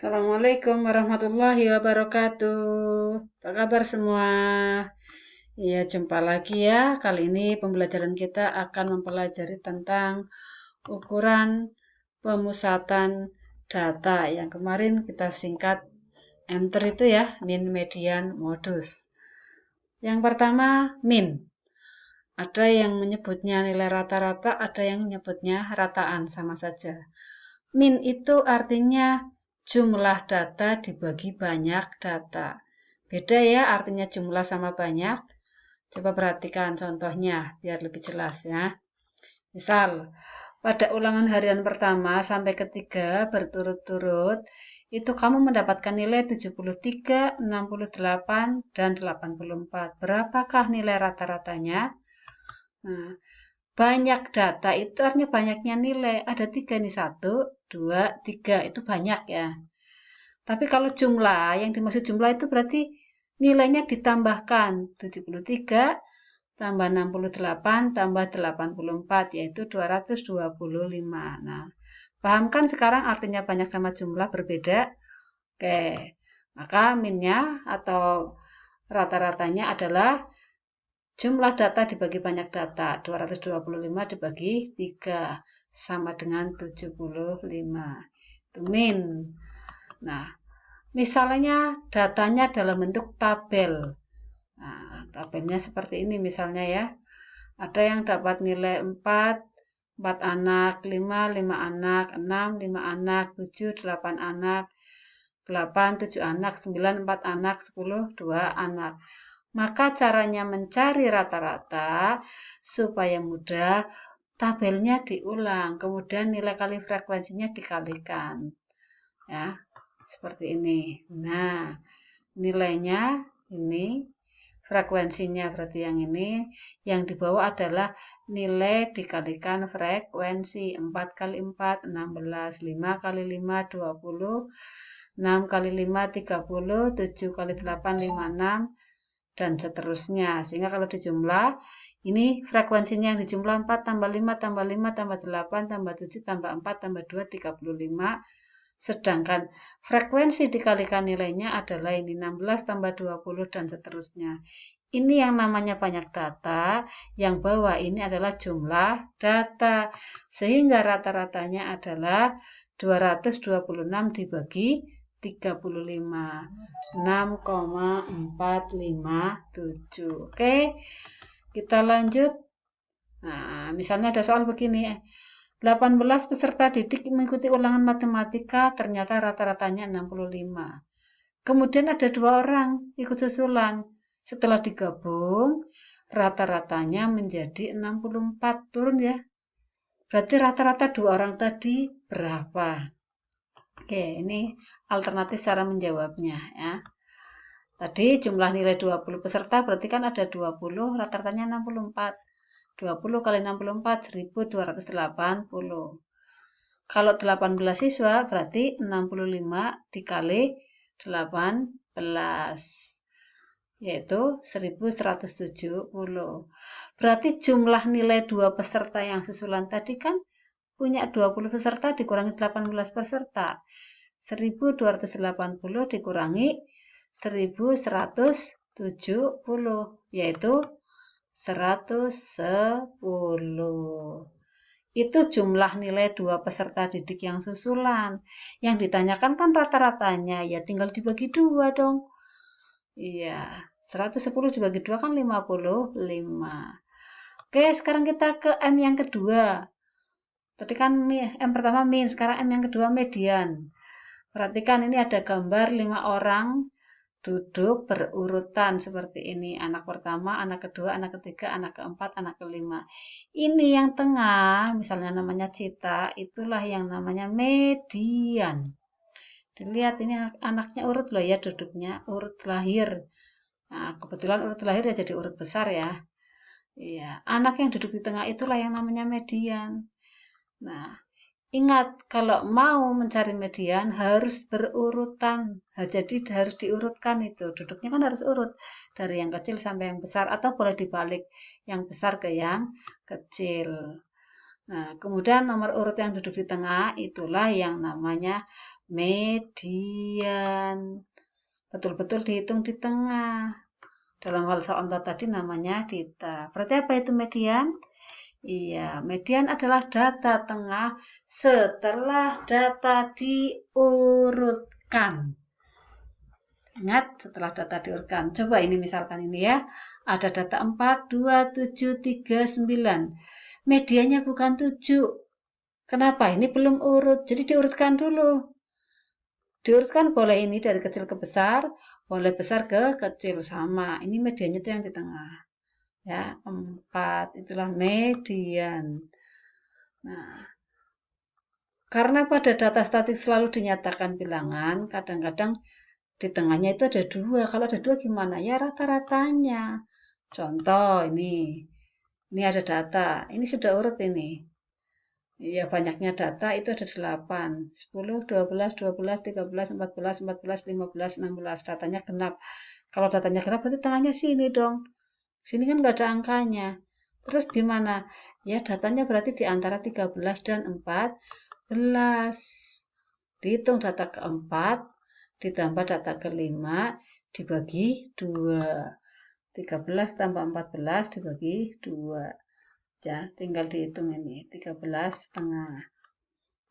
Assalamualaikum warahmatullahi wabarakatuh. Apa kabar semua? Ya, jumpa lagi ya. Kali ini pembelajaran kita akan mempelajari tentang ukuran pemusatan data. Yang kemarin kita singkat MTER itu ya, min, median, modus. Yang pertama, min. Ada yang menyebutnya nilai rata-rata, ada yang menyebutnya rataan, sama saja. Min itu artinya jumlah data dibagi banyak data. Beda ya artinya jumlah sama banyak. Coba perhatikan contohnya biar lebih jelas ya. Misal, pada ulangan harian pertama sampai ketiga berturut-turut, itu kamu mendapatkan nilai 73, 68, dan 84. Berapakah nilai rata-ratanya? Nah, banyak data itu artinya banyaknya nilai. Ada 3 nih, 1, 2, 3. Itu banyak ya. Tapi kalau jumlah, yang dimaksud jumlah itu berarti nilainya ditambahkan. 73 tambah 68 tambah 84, yaitu 225. Nah, paham kan sekarang artinya banyak sama jumlah berbeda? Oke, maka minnya atau rata-ratanya adalah jumlah data dibagi banyak data. 225 dibagi 3 sama dengan 75. Itu min. Nah, misalnya datanya dalam bentuk tabel. Nah, tabelnya seperti ini misalnya ya. Ada yang dapat nilai 4, 4 anak, 5, 5 anak, 6, 5 anak, 7, 8 anak, 8, 7 anak, 9, 4 anak, 10, 2 anak. Maka caranya mencari rata-rata supaya mudah, tabelnya diulang, kemudian nilai kali frekuensinya dikalikan. Ya, seperti ini. Nah, nilainya ini, frekuensinya berarti yang ini, yang di bawah adalah nilai dikalikan frekuensi. 4 kali 4, 16, 5 kali 5, 20, 6 kali 5, 30, 7 kali 8, 56, dan seterusnya. Sehingga kalau dijumlah, ini frekuensinya yang dijumlah 4 tambah 5 tambah 5 tambah 8 tambah 7 tambah 4 tambah 2, 35. Sedangkan frekuensi dikalikan nilainya adalah ini 16 tambah 20 dan seterusnya. Ini yang namanya banyak data, yang bawah ini adalah jumlah data. Sehingga rata-ratanya adalah 226 dibagi 35. 6,457. Oke, kita lanjut. Nah, misalnya ada soal begini. 18 peserta didik mengikuti ulangan matematika, ternyata rata-ratanya 65. Kemudian ada 2 orang ikut susulan. Setelah digabung, rata-ratanya menjadi 64. Turun ya. Berarti rata-rata 2 orang tadi berapa? Oke, ini alternatif cara menjawabnya ya. Tadi jumlah nilai 20 peserta berarti kan ada 20, rata-ratanya 64. 20 kali 64, 1280. Kalau 18 siswa berarti 65 dikali 18, yaitu 1170. Berarti jumlah nilai 2 peserta yang susulan tadi kan punya 20 peserta dikurangi 18 peserta. 1280 dikurangi 1170, yaitu 110. Itu jumlah nilai 2 peserta didik yang susulan. Yang ditanyakan kan rata-ratanya, ya tinggal dibagi 2 dong. Iya, 110 dibagi 2 kan 55. Oke, sekarang kita ke M yang kedua. Tadi kan M pertama min, sekarang M yang kedua median. Perhatikan ini ada gambar 5 orang duduk berurutan seperti ini. Anak pertama, anak kedua, anak ketiga, anak keempat, anak kelima. Ini yang tengah, misalnya namanya Cita, itulah yang namanya median. Dilihat ini anaknya urut loh ya duduknya, urut lahir. Nah, kebetulan urut lahir ya jadi urut besar ya. Iya, anak yang duduk di tengah itulah yang namanya median. Nah, ingat, kalau mau mencari median harus berurutan. Jadi harus diurutkan itu. Duduknya kan harus urut. Dari yang kecil sampai yang besar. Atau boleh dibalik. Yang besar ke yang kecil. Nah, kemudian nomor urut yang duduk di tengah itulah yang namanya median. Betul-betul dihitung di tengah. Dalam hal contoh tadi namanya dita. Berarti apa itu median? Iya, median adalah data tengah setelah data diurutkan. Ingat, setelah data diurutkan. Coba ini misalkan ini ya. Ada data 4, 2, 7, 3, 9. Mediannya bukan 7. Kenapa? Ini belum urut. Jadi diurutkan dulu. Diurutkan boleh ini dari kecil ke besar, boleh besar ke kecil sama. Ini mediannya itu yang di tengah. Ya, 4 itulah median. Nah, karena pada data statik selalu dinyatakan bilangan, kadang-kadang di tengahnya itu ada 2. Kalau ada 2 gimana? Ya rata-ratanya. Contoh ini ada data. Ini sudah urut ini. Ya banyaknya data itu ada 8, 10, 12, 12, 13, 14, 14, 15, 16. Datanya genap. Kalau datanya genap berarti tengahnya sini dong. Sini kan nggak ada angkanya. Terus gimana? Ya datanya berarti di antara 13 dan 14. Dihitung data keempat, ditambah data kelima, dibagi 2. 13 tambah 14 dibagi 2. Ya, tinggal dihitung ini, 13 setengah.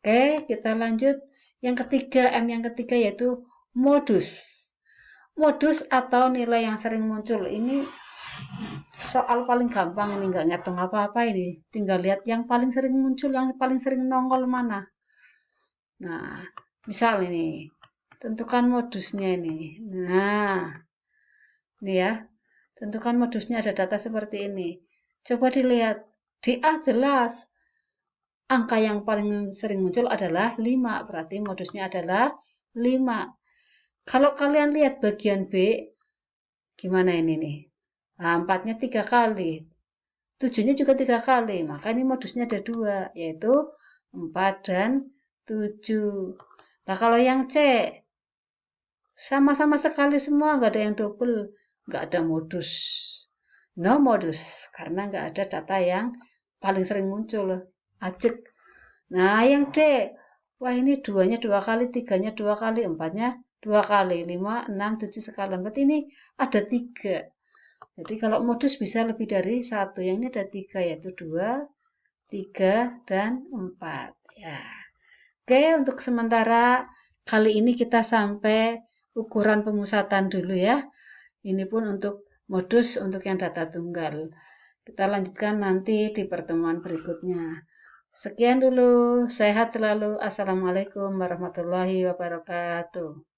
Oke, kita lanjut. Yang ketiga, M yang ketiga yaitu modus. Modus atau nilai yang sering muncul. Ini soal paling gampang ini, nggak ngitung apa-apa ini. Tinggal lihat yang paling sering muncul, yang paling sering nongol mana. Nah, misal ini, tentukan modusnya ini. Nah, ini ya, tentukan modusnya ada data seperti ini. Coba dilihat, di A jelas. Angka yang paling sering muncul adalah 5, berarti modusnya adalah 5. Kalau kalian lihat bagian B, gimana ini nih? Nah, 4-nya 3 kali, 7-nya juga 3 kali, maka ini modusnya ada 2, yaitu 4 dan 7. Nah, kalau yang C, sama-sama sekali semua, nggak ada yang double, nggak ada modus. No modus, karena nggak ada data yang paling sering muncul. Ajek. Nah, yang D, wah ini 2-nya 2 kali, 3-nya 2 kali, 4-nya 2 kali, 5, 6, 7 sekalian. Berarti ini ada 3. Jadi kalau modus bisa lebih dari 1. Yang ini ada 3, yaitu 2, 3, dan 4. Ya. Oke, untuk sementara kali ini kita sampai ukuran pemusatan dulu ya. Ini pun untuk modus untuk yang data tunggal. Kita lanjutkan nanti di pertemuan berikutnya. Sekian dulu, sehat selalu. Assalamualaikum warahmatullahi wabarakatuh.